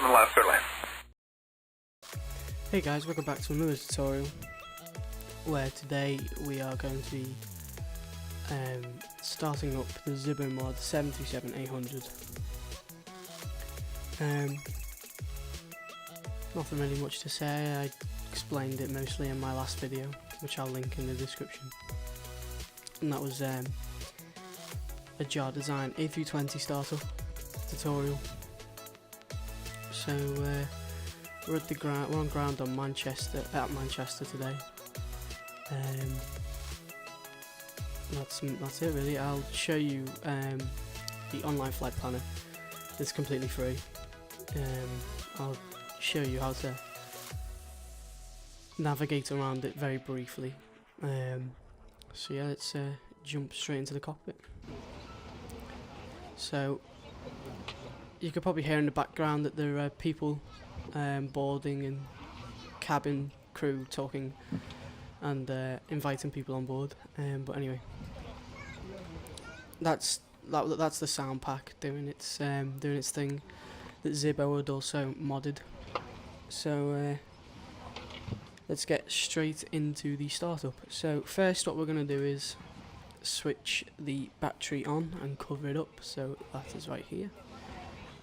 on the left clear lane. Hey guys, welcome back to another tutorial where today we are going to be starting up the Zibo mod 737-800. Nothing really much to say. I explained it mostly in my last video, which I'll link in the description, and that was a jar design A320 startup tutorial. So we're at the ground. We're on ground on Manchester today. That's it really. I'll show you the online flight planner. It's completely free. I'll show you how to navigate around it very briefly. So yeah, let's jump straight into the cockpit. So you could probably hear in the background that there are people boarding and cabin crew talking and inviting people on board. But anyway, that's the sound pack doing its thing that Zibo had also modded. So let's get straight into the startup. So first, what we're going to do is switch the battery on and cover it up. So that is right here.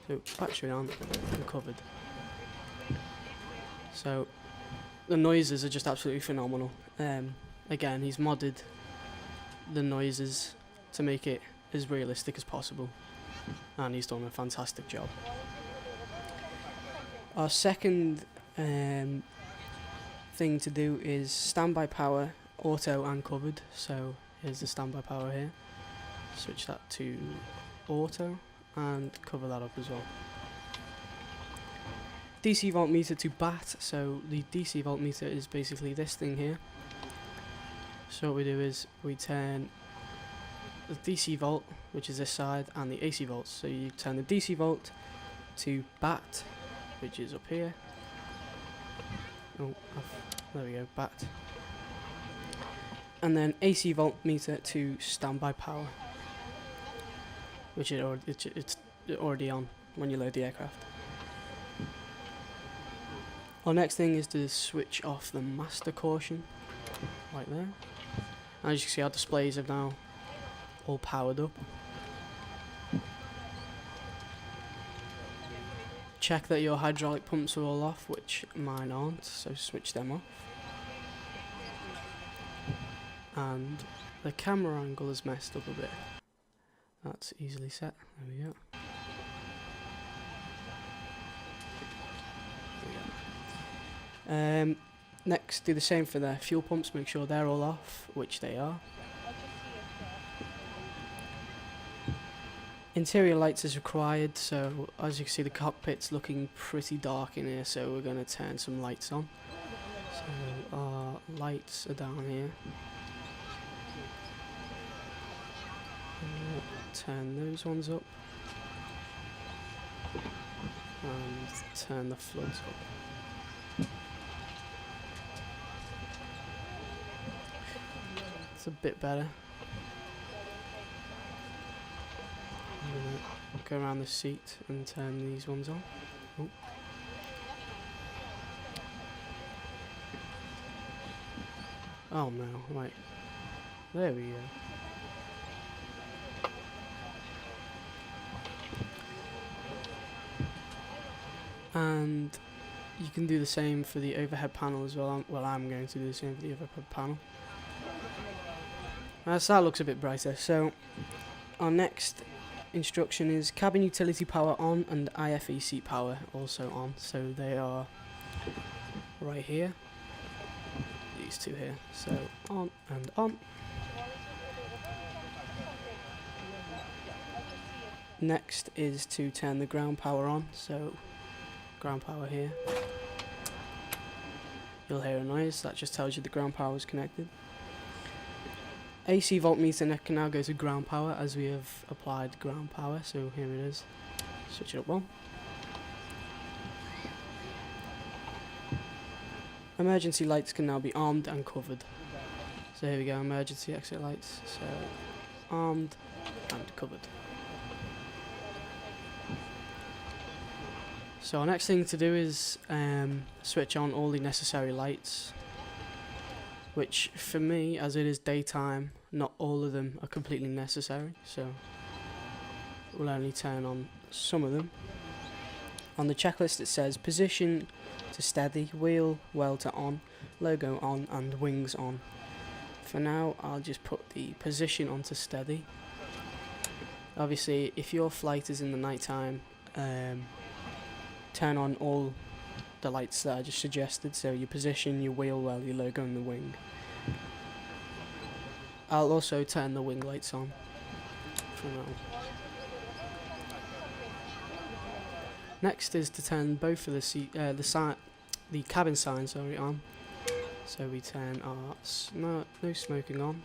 So battery on and covered. So the noises are just absolutely phenomenal. Again, he's modded the noises to make it as realistic as possible, and he's done a fantastic job. Our second thing to do is standby power, auto and covered. So here's the standby power here. Switch that to auto and cover that up as well. DC voltmeter to bat. So the DC voltmeter is basically this thing here. So what we do is we turn the DC volt, which is this side, and the AC volts. So you turn the DC volt to bat, which is up here. Oh, there we go, bat. And then AC voltmeter to standby power, which it's already on when you load the aircraft. Our next thing is to switch off the master caution, right there. And as you can see, our displays have now all powered up. Check that your hydraulic pumps are all off, which mine aren't, so switch them off. And the camera angle is messed up a bit. That's easily set. There we go. Next, do the same for the fuel pumps. Make sure they're all off, which they are. Interior lights is required, so as you can see, the cockpit's looking pretty dark in here, so we're going to turn some lights on. So our lights are down here. Turn those ones up. And turn the floods up. It's a bit better. I'm gonna go around the seat and turn these ones on. Oh. Oh no, right. There we go. And you can do the same for the overhead panel as well. I'm going to do the same for the overhead panel. So that looks a bit brighter. So our next instruction is cabin utility power on and IFE seat power also on. So they are right here. These two here. So on and on. Next is to turn the ground power on. So ground power here. You'll hear a noise that just tells you the ground power is connected. AC voltmeter can now go to ground power as we have applied ground power, so here it is. Switch it up one. Emergency lights can now be armed and covered. So here we go, emergency exit lights. So armed and covered. So our next thing to do is switch on all the necessary lights, which for me, as it is daytime, not all of them are completely necessary, so we'll only turn on some of them. On the checklist it says position to steady, wheel well to on, logo on and wings on. For now I'll just put the position onto steady. Obviously if your flight is in the night time, turn on all the lights that I just suggested, so your position, your wheel well, your logo and the wing. I'll also turn the wing lights on for now. Next is to turn both of the cabin signs on. So we turn our no smoking on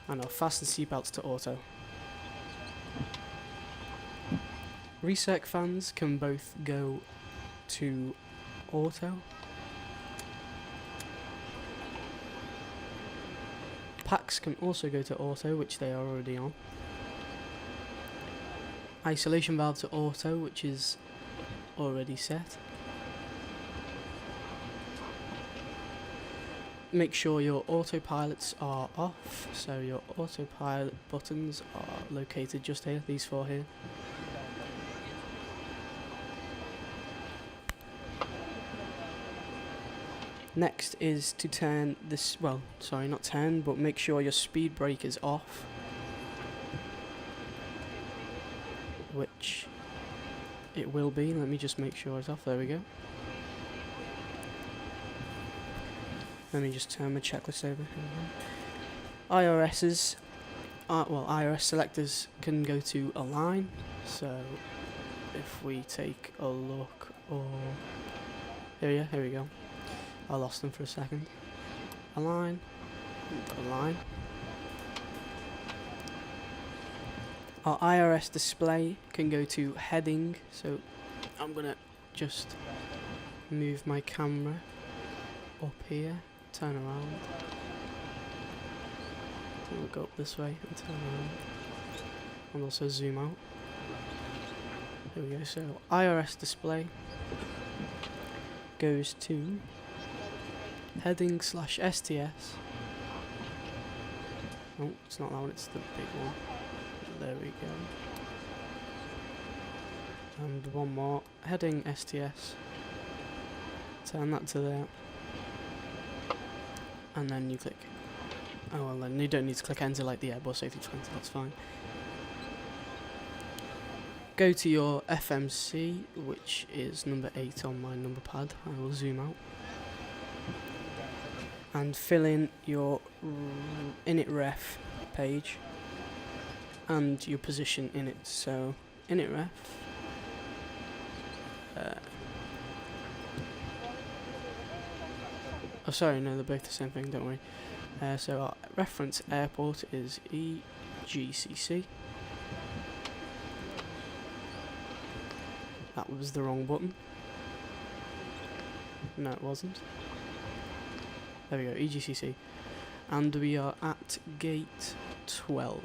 and our fasten seatbelts to auto. Recirc fans can both go to auto. Packs can also go to auto, which they are already on. Isolation valve to auto, which is already set. Make sure your autopilots are off, so your autopilot buttons are located just here, these four here. Next is to turn this, well, sorry, not turn, but make sure your speed brake is off, which it will be. Let me just make sure it's off. There we go. Let me just turn my checklist over. IRS selectors can go to align. So if we take a look, or here we go. I lost them for a second. Align, align. Our IRS display can go to heading, so I'm gonna just move my camera up here, turn around. We'll go up this way and turn around, and also zoom out. There we go. So IRS display goes to heading / STS. Oh, it's not that one, it's the big one. There we go. And one more, heading STS. Turn that to there. And then you click. Oh well, then you don't need to click enter like the Airbus A320, that's fine. Go to your FMC, which is number 8 on my number pad. I will zoom out. And fill in your init ref page and your position in it. So init ref, oh sorry, no, they're both the same thing, don't worry. So our reference airport is EGCC. That was the wrong button. No, it wasn't. There we go, EGCC. And we are at gate 12.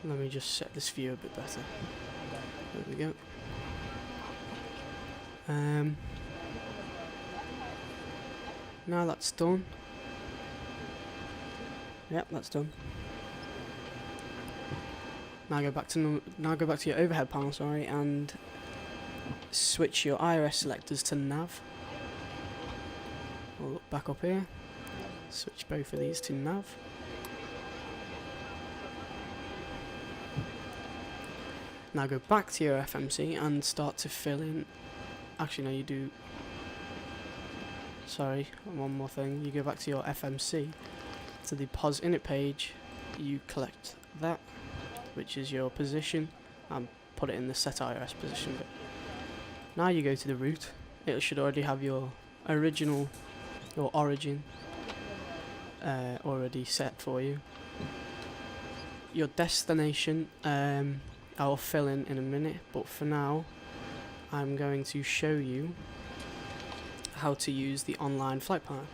Let me just set this view a bit better. There we go. Now that's done. Yep, that's done. Now go back to your overhead panel, sorry, and switch your IRS selectors to nav. We'll look back up here. Switch both of these to nav. Now go back to your FMC and start to fill in. Actually, no, you do. Sorry, one more thing. You go back to your FMC, to the POS init page. You collect that, which is your position, and put it in the set IRS position bit. Now you go to the route. It should already have your origin already set for you. Your destination, I'll fill in a minute, but for now I'm going to show you how to use the online flight plan.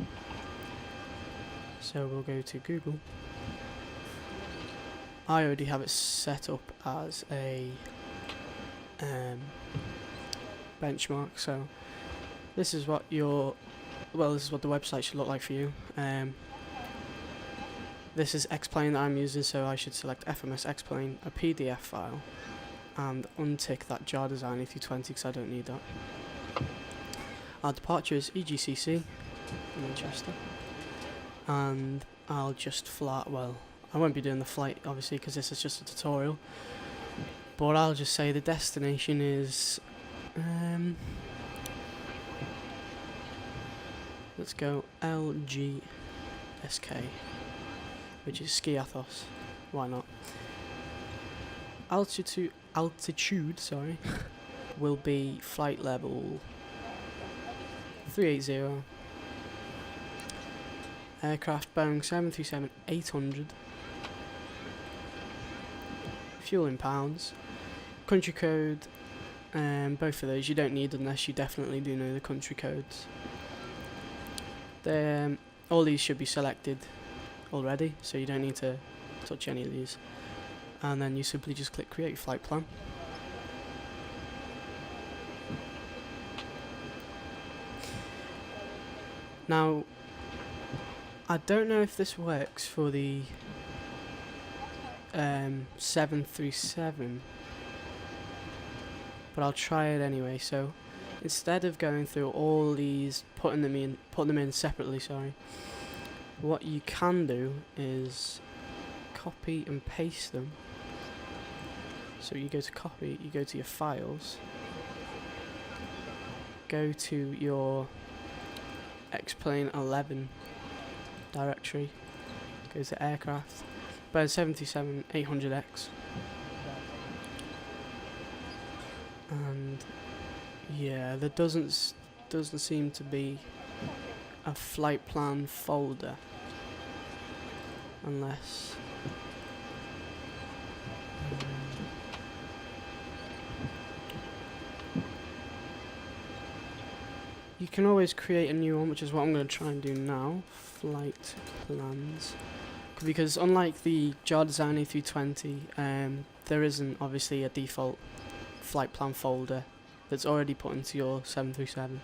So we'll go to Google. I already have it set up as a benchmark, so this is what this is what the website should look like for you. This is X-Plane that I'm using, so I should select FMS X-Plane, a PDF file, and untick that jar design A320 because I don't need that. Our departure is EGCC, Manchester, and I'll just I won't be doing the flight obviously because this is just a tutorial, but I'll just say the destination is let's go LGSK, which is Skiathos. Why not? Altitude, sorry, will be flight level 380. Aircraft Boeing 737-800. Fuel in pounds. Country code, both of those you don't need unless you definitely do know the country codes. All these should be selected already, so you don't need to touch any of these. And then you simply just click Create Flight Plan. Now, I don't know if this works for the 737, but I'll try it anyway. So instead of going through all these, putting them in separately, sorry, what you can do is copy and paste them. So you go to copy, you go to your files, go to your X-Plane 11 directory, go to aircraft, Boeing 737-800X, and yeah, there doesn't seem to be a flight plan folder unless you can always create a new one, which is what I'm going to try and do now. Flight plans, because unlike the jar design A320, there isn't obviously a default flight plan folder that's already put into your 737.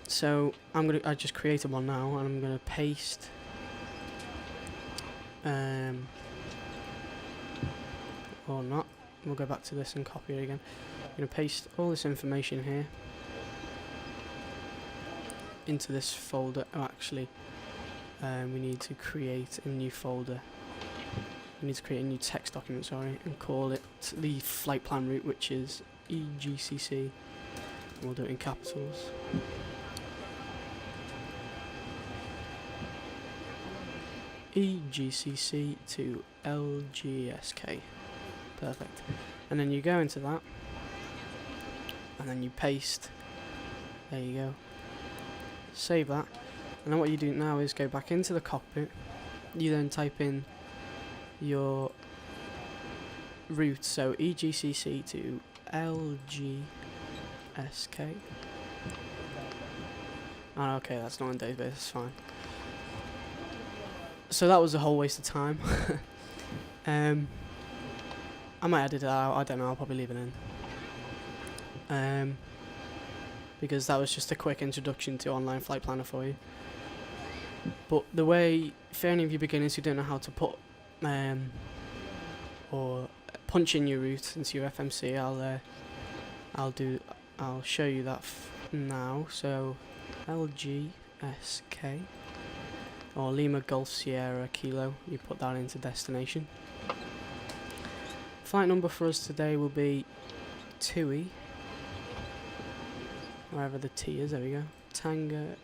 So I just created one now, and I'm gonna paste or not. We'll go back to this and copy it again. I'm gonna paste all this information here into this folder. Oh, actually, we need to create a new folder. We need to create a new text document, sorry, and call it the flight plan route, which is EGCC. And we'll do it in capitals. EGCC to LGSK. Perfect. And then you go into that, and then you paste. There you go. Save that. And then what you do now is go back into the cockpit. You then type in your route, so EGCC to LGSK. Oh, okay, that's not on database, that's fine. So that was a whole waste of time. I might edit it out, I don't know, I'll probably leave it in. Because that was just a quick introduction to Online Flight Planner for you. But the way, for any of you beginners who don't know how to put or punch in your route into your FMC, I'll show you that now. So LGSK or Lima Golf Sierra Kilo, you put that into destination. Flight number for us today will be TUI, wherever the T is, there we go. Tango.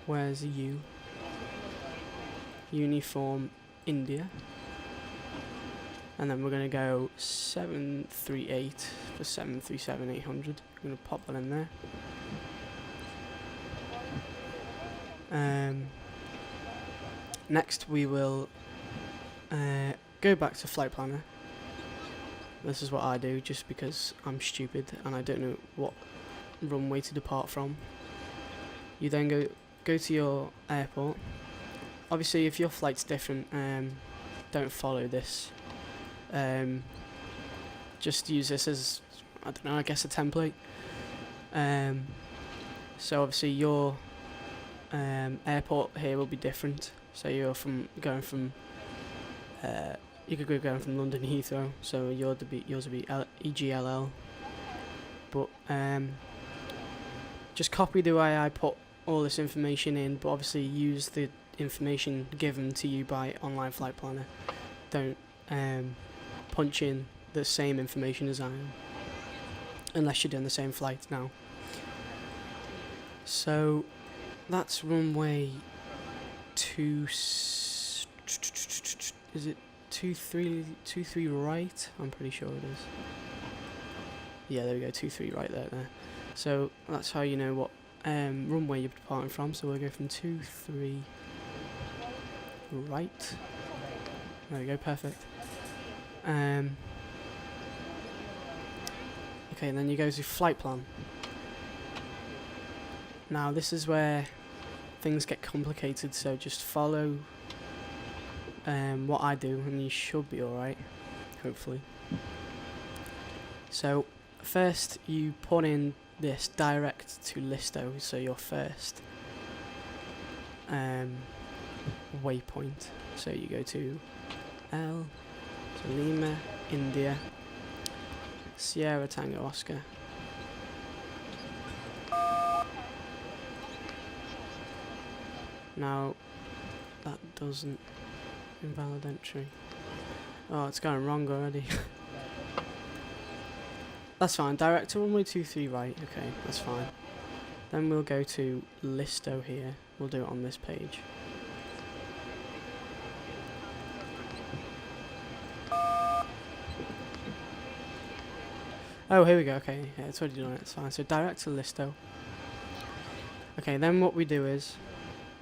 Where's the U? Uniform India. And then we're going to go 738 for 737-800. I'm going to pop that in there. Next we will go back to Flight Planner. This is what I do just because I'm stupid and I don't know what runway to depart from. You then go to your airport. Obviously, if your flight's different, don't follow this. Just use this as, I don't know, I guess a template. So obviously your airport here will be different. So you're going from you could go going from London Heathrow. So yours would be EGLL. But just copy the way I put all this information in, but obviously use the information given to you by Online Flight Planner. Don't punch in the same information as I am, unless you're doing the same flight now. So that's runway is it 23 right? I'm pretty sure it is. Yeah, there we go, 23 right there. So that's how you know what runway you're departing from. So we'll go from 23 right. There we go, perfect. Okay, and then you go to flight plan. Now this is where things get complicated, so just follow what I do and you should be alright, hopefully. So first you put in this direct to Listo, so your first waypoint. So you go to L, so Lima, India, Sierra Tango Oscar. Now that doesn't invalid entry. Oh, it's going wrong already. That's fine. Direct to runway 23 right. Okay, that's fine. Then we'll go to Listo here. We'll do it on this page. Oh, here we go. Okay, yeah, it's already done it. It's fine. So direct to Listo. Okay, then what we do is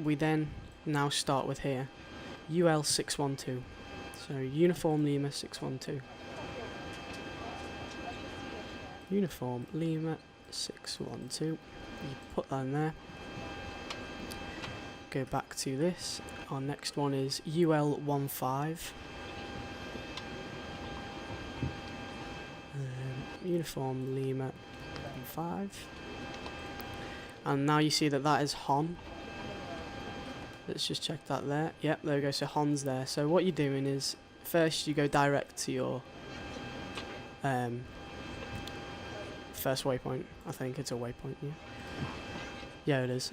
we then now start with here UL 612. So Uniform Lima 612. Uniform Lima 612. You put that in there. Go back to this. Our next one is UL 15. Uniform Lima 15. And now you see that that is Hon. Let's just check that there. Yep, there we go. So Hon's there. So what you're doing is first you go direct to your first waypoint. I think it's a waypoint. Yeah, it is.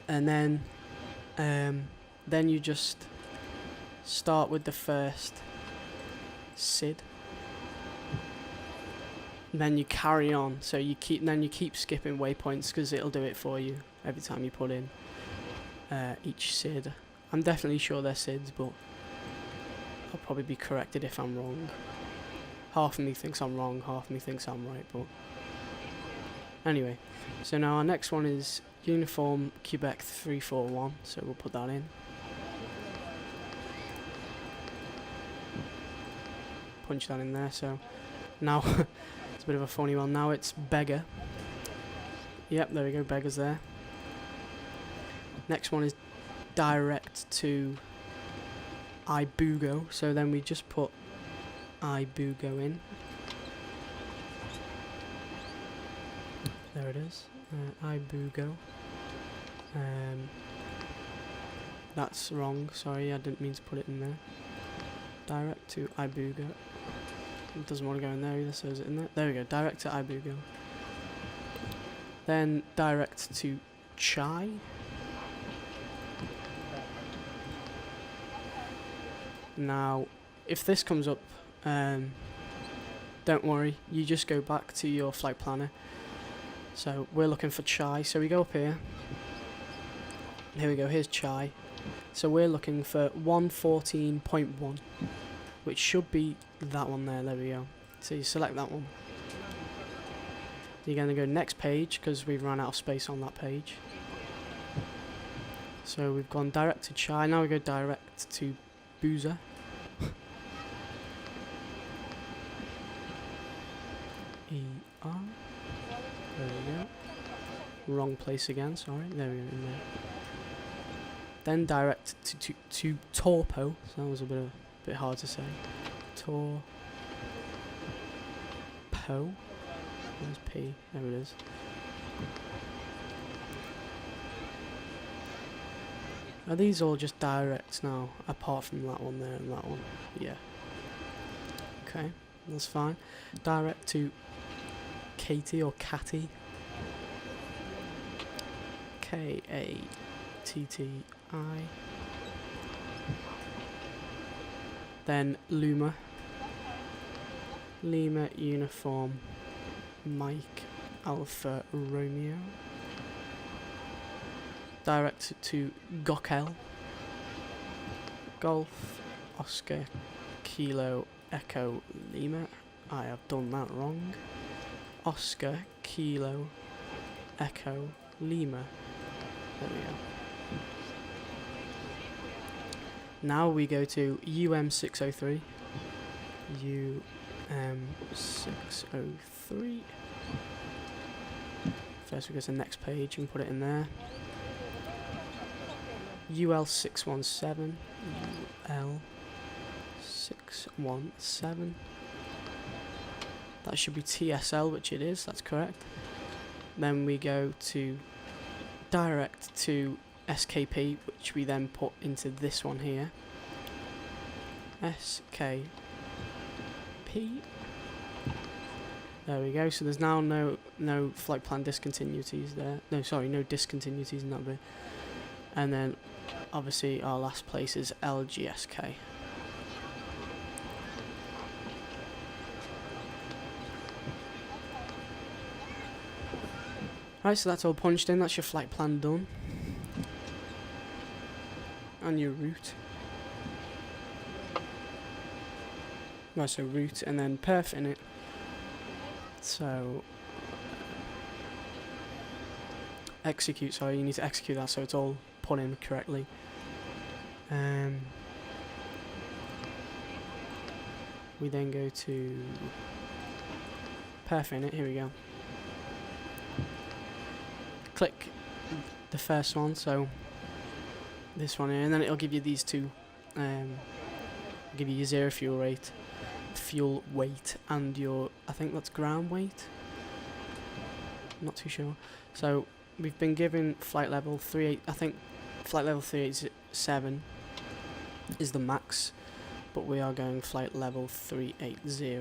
And then you just start with the first SID. And then you carry on. So you keep skipping waypoints because it'll do it for you every time you put in each SID. I'm definitely sure they're SIDs, but I'll probably be corrected if I'm wrong. Half of me thinks I'm wrong, half of me thinks I'm right, but anyway. So now our next one is Uniform Quebec 341, so we'll put that in. Punch that in there. So now it's a bit of a funny one. Now it's Beggar. Yep, there we go, Beggar's there. Next one is direct to Ibugo, so then we just put Ibugo in. There it is, Ibugo. That's wrong, sorry, I didn't mean to put it in there. Direct to Ibugo. It doesn't want to go in there either, so is it in there? There we go, direct to Ibugo. Then direct to Chai. Now, if this comes up, don't worry, you just go back to your flight planner. So we're looking for Chai, so we go up here. Here we go, here's Chai. So we're looking for 114.1, which should be that one there, there we go. So you select that one. You're going to go next page, because we've run out of space on that page. So we've gone direct to Chai, now we go direct to Boozer. ER. There we go. Wrong place again, sorry. There we go, in there. Then direct to torpo. So that was a bit hard to say. Torpo. Where's P? There it is. Are these all just directs now, apart from that one there and that one? Yeah. Okay, that's fine. Direct to Katie or Catty. K-A-T-T-I. Then Luma. Lima Uniform Mike Alpha Romeo. Direct to Gokel. Golf Oscar Kilo Echo Lima. I have done that wrong. Oscar Kilo Echo Lima. There we go. Now we go to UM603. UM603. First we go to the next page and put it in there. UL617. UL617. That should be TSL, which it is, that's correct. Then we go to direct to SKP, which we then put into this one here. SKP. There we go. So there's now no flight plan discontinuities there. No, sorry, no discontinuities in that bit. And then obviously our last place is LGSK. Right, so that's all punched in. That's your flight plan done. And your route. Right, so route and then perf in it. So execute, sorry, you need to execute that so it's all put in correctly. We then go to perf in it, here we go. Click the first one, so this one here, and then it'll give you these two. Give you your zero fuel rate, fuel weight, and your, I think that's ground weight. Not too sure. So we've been given flight level 38. I think flight level 387 is the max, but we are going flight level 380.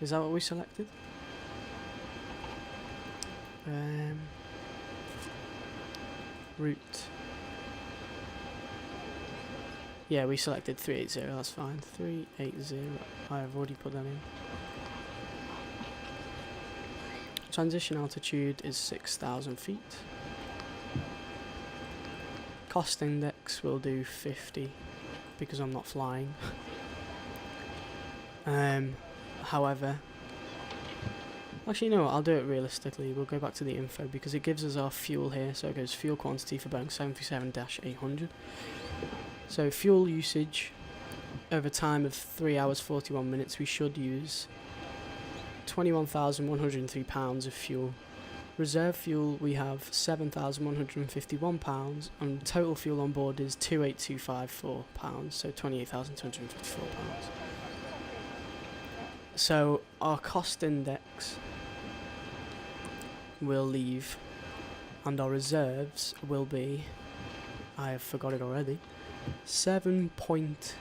Is that what we selected? Route. Yeah, we selected 380, that's fine. 380, I have already put that in. Transition altitude is 6,000 feet. Cost index will do 50 because I'm not flying. However, actually, no, I'll do it realistically. We'll go back to the info because it gives us our fuel here. So it goes fuel quantity for Boeing 737-800. So fuel usage over time of 3 hours 41 minutes, we should use 21,103 pounds of fuel. Reserve fuel we have 7,151 pounds, and total fuel on board is 28,254 pounds, so 28,254 pounds. So our cost index will leave, and our reserves will be, I have forgot it already, 7.1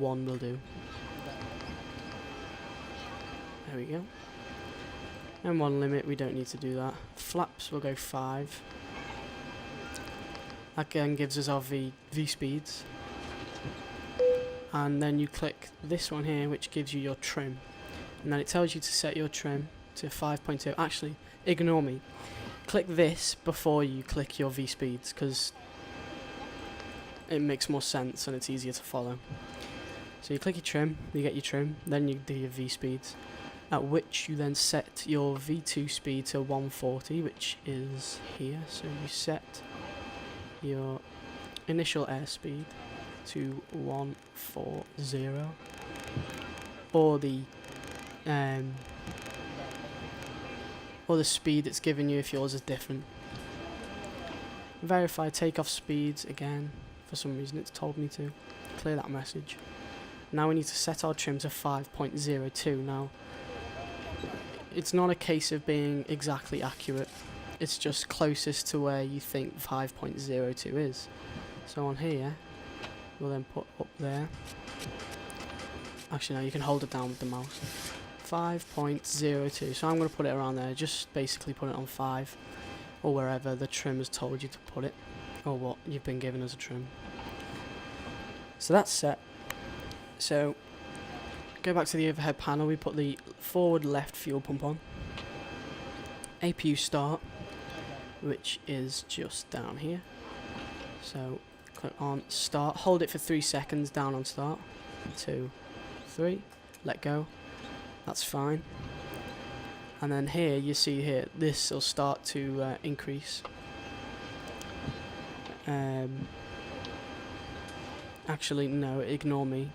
will do. There we go. And one limit, we don't need to do that. Flaps will go 5. That again gives us our V speeds. And then you click this one here, which gives you your trim. And then it tells you to set your trim to 5.0. Actually, ignore me. Click this before you click your V speeds, because it makes more sense and it's easier to follow. So you click your trim, you get your trim, then you do your V speeds, at which you then set your V2 speed to 140, which is here. So you set your initial airspeed to 140, or the or the speed it's giving you if yours is different. Verify takeoff speeds again. For some reason it's told me to. Clear that message. Now we need to set our trim to 5.02. Now, it's not a case of being exactly accurate. It's just closest to where you think 5.02 is. So on here, we'll then put up there. Actually, no, you can hold it down with the mouse. 5.02. So I'm going to put it around there. Just basically put it on 5. Or wherever the trim has told you to put it. Or what you've been given as a trim. So that's set. So, go back to the overhead panel, we put the forward left fuel pump on. APU start, which is just down here. So, click on start, hold it for 3 seconds down on start. 2, 3, let go. That's fine. And then here, you see here, this will start to increase. Actually, no, ignore me.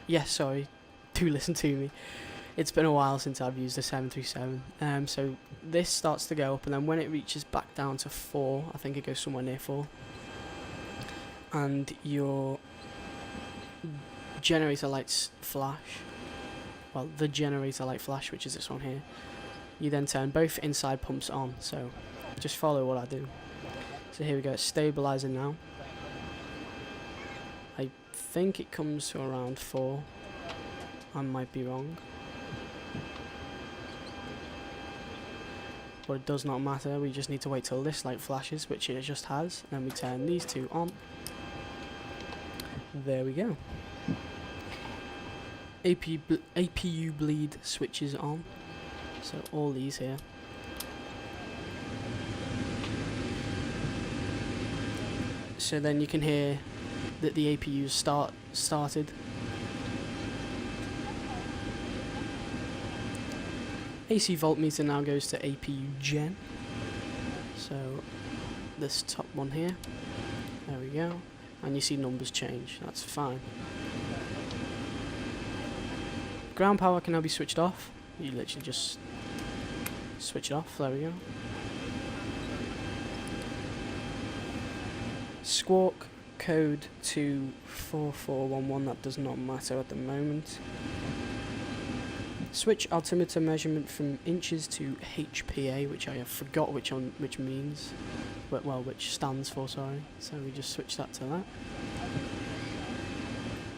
Yes, sorry, do listen to me. It's been a while since I've used the 737. So this starts to go up, and then when it reaches back down to 4, I think it goes somewhere near 4. And your generator lights flash. Well, the generator light flash, which is this one here. You then turn both inside pumps on, so just follow what I do. So here we go, it's stabilizing now. I think it comes to around 4. I might be wrong. But it does not matter, we just need to wait till this light flashes, which it just has, and then we turn these two on. There we go. APU bleed switches on. So all these here. So then you can hear that the APUs started. AC voltmeter now goes to APU gen. So this top one here. There we go. And you see numbers change. That's fine. Ground power can now be switched off. You literally just switch it off. There we go. Squawk code to 4411. That does not matter at the moment. Switch altimeter measurement from inches to HPA, which I forgot which means, but well, which stands for. Sorry. So we just switch that to that.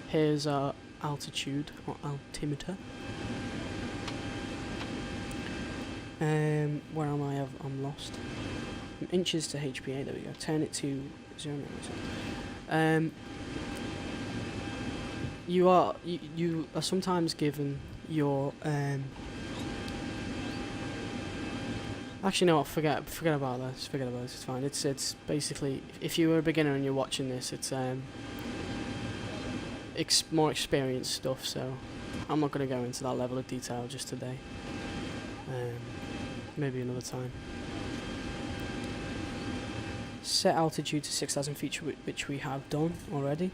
Here's our altitude or altimeter. Where am I? I'm lost. From inches to HPA. There we go. Turn it to 0. You are sometimes given your actually no, forget about this. It's fine. It's basically, if you were a beginner and you're watching this, it's more experienced stuff. So I'm not going to go into that level of detail just today. Maybe another time. Set altitude to 6,000 feet, which we have done already.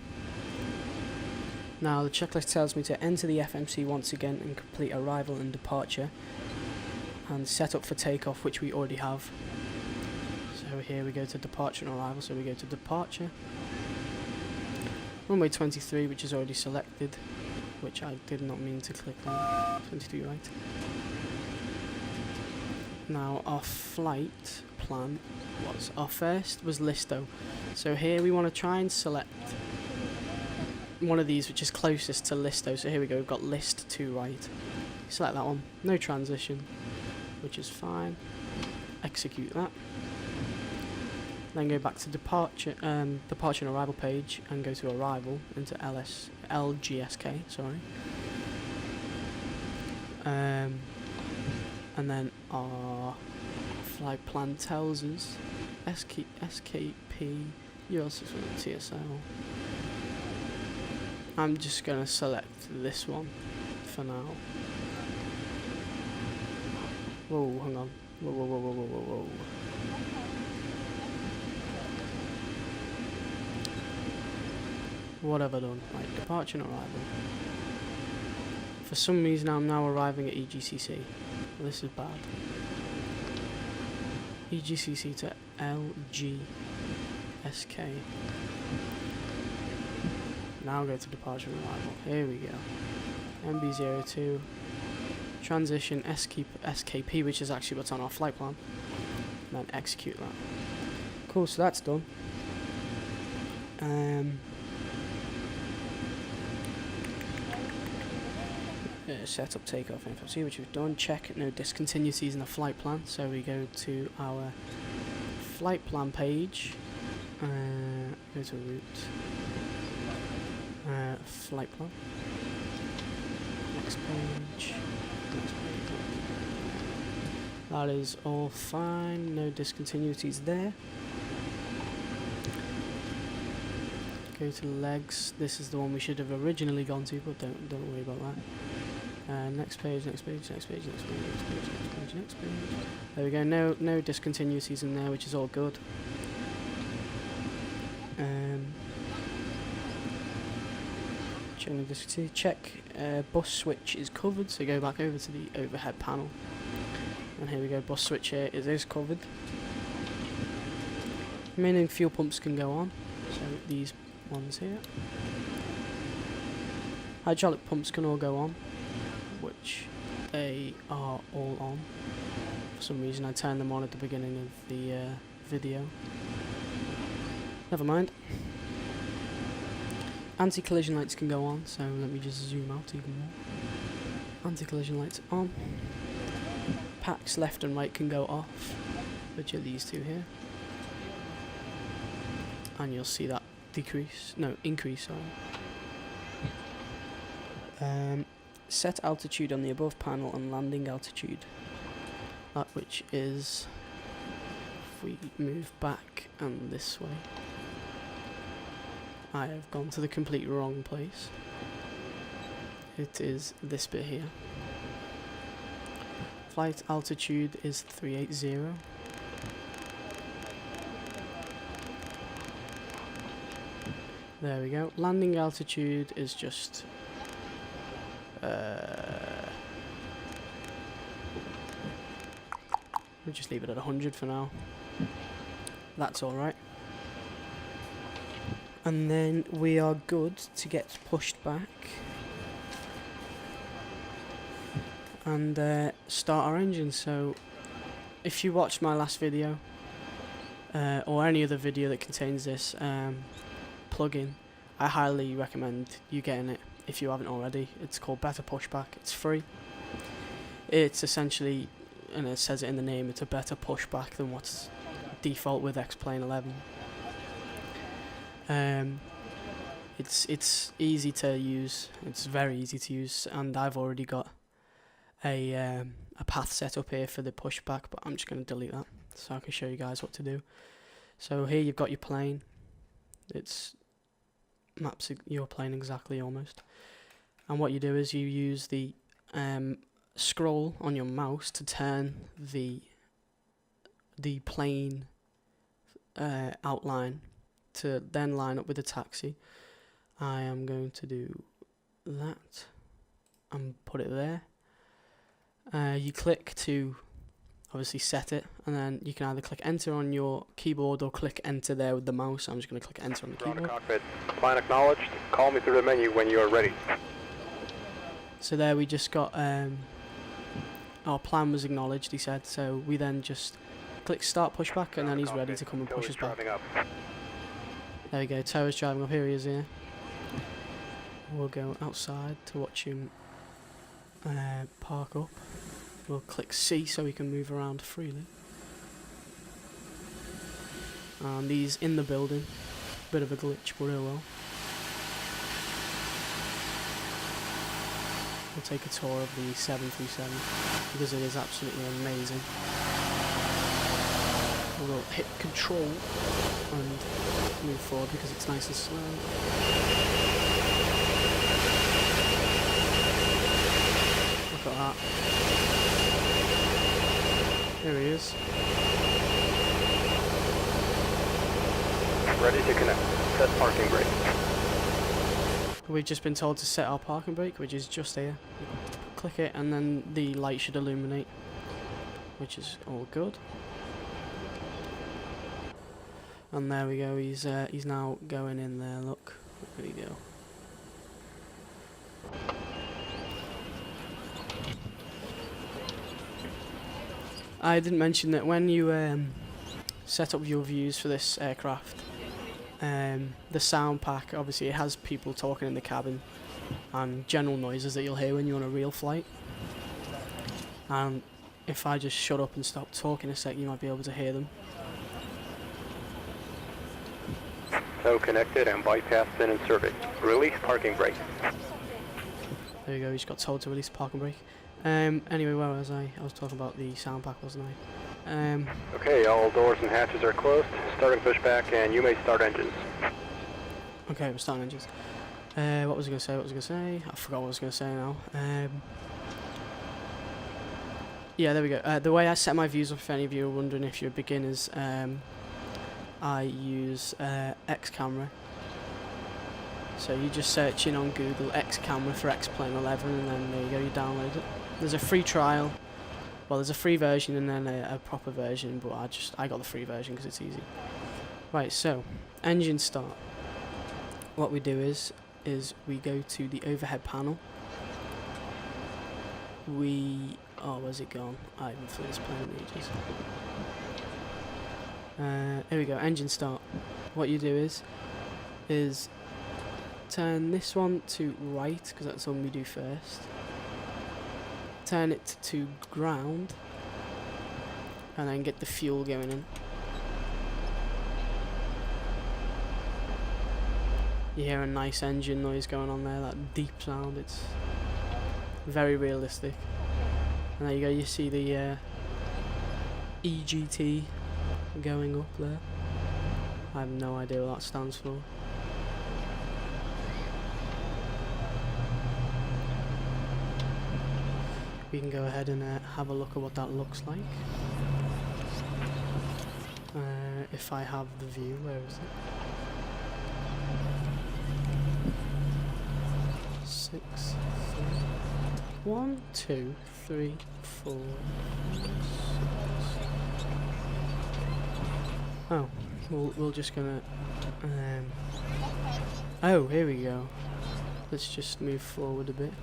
Now the checklist tells me to enter the FMC once again and complete arrival and departure, and set up for takeoff, which we already have. So here we go to departure and arrival. So we go to departure. Runway 23, which is already selected, which I did not mean to click on. 22, right? Now our flight plan was, our first was Listo. So here we want to try and select one of these which is closest to Listo. So here we go, we've got list 2 right. Select that one, no transition, which is fine. Execute that. Then go back to departure and arrival page and go to arrival into LGSK, sorry. And then our flight plan tells us SKP, US TSL. I'm just going to select this one for now. Whoa, hang on. Whoa. What have I done? Right, departure and arrival. For some reason I'm now arriving at EGCC. Well, this is bad. EGCC to LGSK. Now go to departure and arrival. Here we go. MB02. Transition SKP, which is actually what's on our flight plan. And then execute that. Cool, so that's done. Set up takeoff info, see which we've done. Check no discontinuities in the flight plan. So we go to our flight plan page. Go to route. Flight plan. Next page. That is all fine. No discontinuities there. Go to legs. This is the one we should have originally gone to, but don't worry about that. Next page, next page, next page, next page, next page, next page, next page. There we go. No discontinuities in there, which is all good. Check bus switch is covered, so go back over to the overhead panel. And here we go, bus switch here, it is covered. Remaining fuel pumps can go on, so these ones here. Hydraulic pumps can all go on, which they are all on. For some reason I turned them on at the beginning of the video. Never mind. Anti-collision lights can go on, so let me just zoom out even more. Anti-collision lights on. Packs left and right can go off, which are these two here. And you'll see that increase, sorry. Set altitude on the above panel and landing altitude. That which is, if we move back and this way. I have gone to the complete wrong place. It is this bit here. Flight altitude is 380. There we go. Landing altitude is just we'll just leave it at 100 for now. That's alright. And then we are good to get pushed back and start our engine. So if you watched my last video or any other video that contains this plugin, I highly recommend you getting it if you haven't already. It's called BetterPushBack. It's free. It's essentially, and it says it in the name, it's a better pushback than what's default with X-Plane 11. It's easy to use. It's very easy to use, and I've already got a path set up here for the pushback, but I'm just going to delete that so I can show you guys what to do. So here you've got your plane. It's maps your plane exactly almost, and what you do is you use the scroll on your mouse to turn the plane outline to then line up with the taxi. I am going to do that and put it there. You click to obviously set it, and then you can either click enter on your keyboard or click enter there with the mouse. I'm just going to click enter on the keyboard. Cockpit. Plan acknowledged. Call me through the menu when you are ready. So there we just got our plan was acknowledged, he said, so we then just click start pushback, and then he's ready to come and push us back. There we go, Tower's driving up, here he is here. We'll go outside to watch him park up. We'll click C so we can move around freely. And he's in the building. Bit of a glitch, but oh well. We'll take a tour of the 737 because it is absolutely amazing. We'll hit control and move forward because it's nice and slow. Look at that. There he is. Ready to connect. Set parking brake. We've just been told to set our parking brake, which is just here. Click it and then the light should illuminate, which is all good. And there we go, he's now going in there, look. There we go. I didn't mention that when you set up your views for this aircraft, the sound pack, obviously it has people talking in the cabin and general noises that you'll hear when you're on a real flight. And if I just shut up and stop talking a sec, you might be able to hear them. Tow connected and bypass pin inserted. Release parking brake. There you go, you just got told to release the parking brake. Anyway, where was I? I was talking about the sound pack, wasn't I? Okay, all doors and hatches are closed. Starting pushback, and you may start engines. Okay, we're starting engines. What was I going to say? I forgot what I was going to say now. Yeah, there we go. The way I set my views up, if any of you are wondering if you're beginners, I use X camera. So you just search in on Google X camera for X-Plane 11, and then there you go, you download it. There's a free trial. Well, there's a free version and then a proper version, but I got the free version because it's easy. Right, so engine start. What we do is we go to the overhead panel. Oh, where's it gone? I haven't flew this plane in ages. Here we go, engine start. What you do is turn this one to right, because that's the one we do first. Turn it to ground, and then get the fuel going in. You hear a nice engine noise going on there, that deep sound, it's very realistic. And there you go, you see the EGT going up there. I have no idea what that stands for. We can go ahead and have a look at what that looks like. If I have the view, where is it? 6, 1, 2, 3, 4, 6. Oh, we're just gonna. Oh, here we go. Let's just move forward a bit.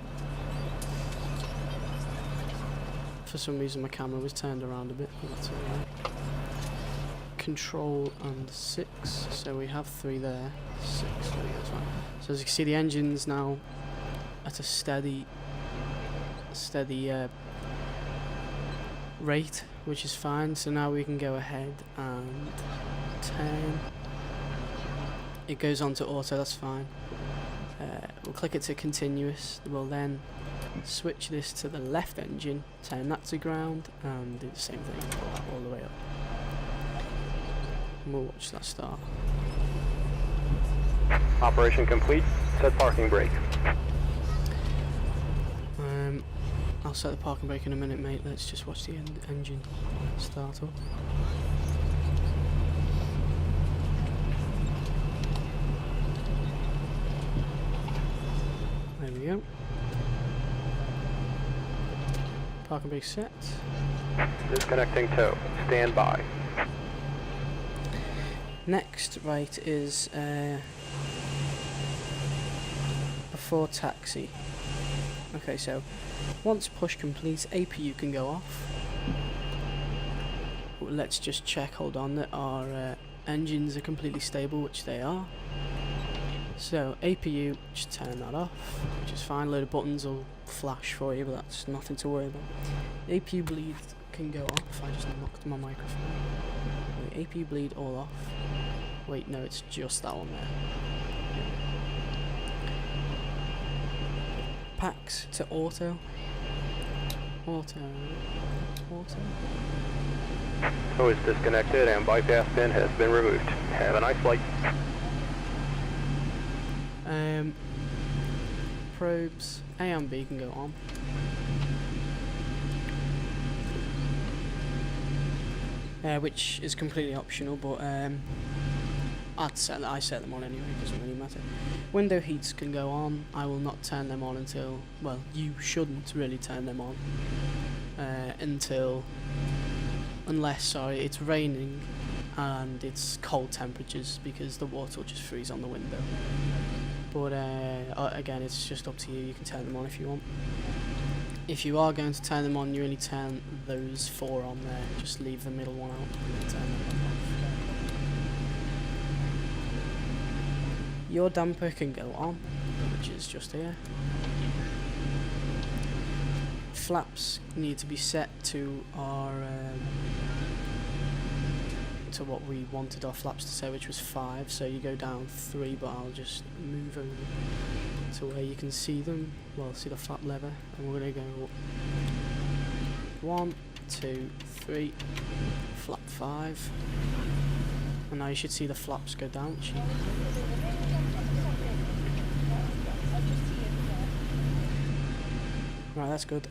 For some reason my camera was turned around a bit, but that's alright. Control and 6, so we have 3 there. 6, there we go, that's fine. So as you can see, the engine's now at a steady rate, which is fine. So now we can go ahead and turn. It goes on to auto, that's fine. We'll click it to continuous. We'll then switch this to the left engine, turn that to ground, and do the same thing, pull that all the way up. And we'll watch that start. Operation complete. Set parking brake. I'll set the parking brake in a minute, mate. Let's just watch the engine start up. There we go. Parking brake set. Disconnecting tow. Stand by. Next, right, is before taxi. Okay, so once push completes, APU can go off. Let's just check, hold on, that our engines are completely stable, which they are. So APU, just turn that off, which is fine. A load of buttons will flash for you, but that's nothing to worry about. APU bleed can go off. I just knocked my microphone. Wait, APU bleed all off. Wait, no, it's just that one there. Packs to auto. Auto. Tow is disconnected and bypass pin has been removed. Have a nice flight. Probes A and B can go on. Which is completely optional, but I set them on anyway, it doesn't really matter. Window heats can go on. I will not turn them on until, well, you shouldn't really turn them on unless it's raining and it's cold temperatures because the water will just freeze on the window. But again, it's just up to you. You can turn them on if you want. If you are going to turn them on, you only turn those 4 on there. Just leave the middle one out and then turn them off. Your damper can go on, which is just here. Flaps need to be set to our to what we wanted our flaps to say, which was 5. So you go down 3, but I'll just move over to where you can see them. Well, see the flap lever, and we're gonna go 1, 2, 3, flap 5, and now you should see the flaps go down. Right, that's good.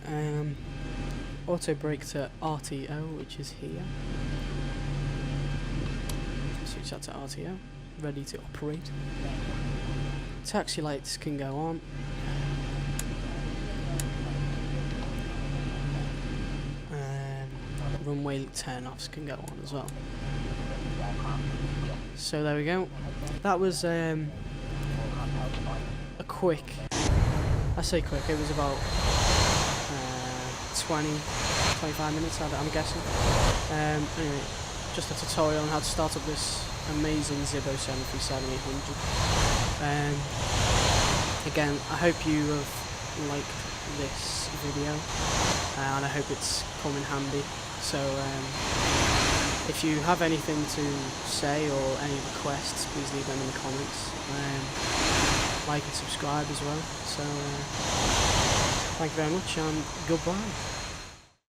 Auto brake to RTO, which is here. Switch that to RTO. Ready to operate. Taxi lights can go on. Runway turn-offs can go on as well. So there we go. That was a quick. I say quick. It was about 20-25 minutes. I'm guessing. Anyway, just a tutorial on how to start up this amazing Zibo 737-800. Again, I hope you have liked this video, and I hope it's come in handy. So if you have anything to say or any requests, please leave them in the comments. Like and subscribe as well. So thank you very much, and goodbye.